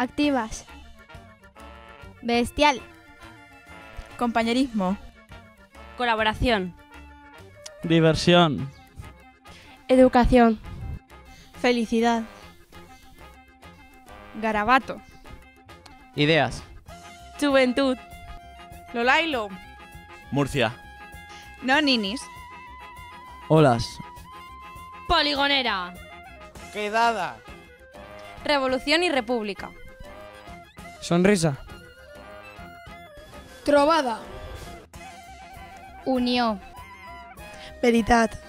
Activas. Bestial. Compañerismo. Colaboración. Diversión. Educación. Felicidad. Garabato. Ideas. Juventud. Lolailo. Murcia. No ninis. Olas. Poligonera. Quedada. Revolución y república. Sonrisa. Trobada. Unió. Veritat.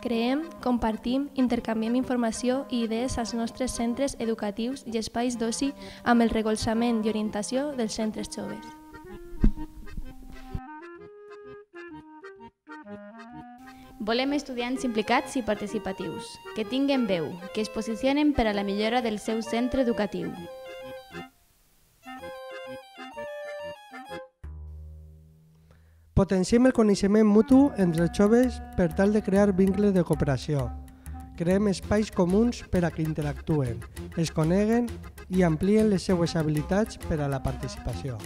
Creem, compartim, intercanviem informació i idees als nostres centres educatius i espais d'oci amb el recolzament i orientació dels centres joves. Volem estudiants implicats i participatius, que tinguen veu, que es posicionen per a la millora del seu centre educatiu. Potenciem el coneixement mutu entre els joves per tal de crear vincles de cooperació. Creem espais comuns per a que interactuen, es coneguen i amplien les seues habilitats per a la participació.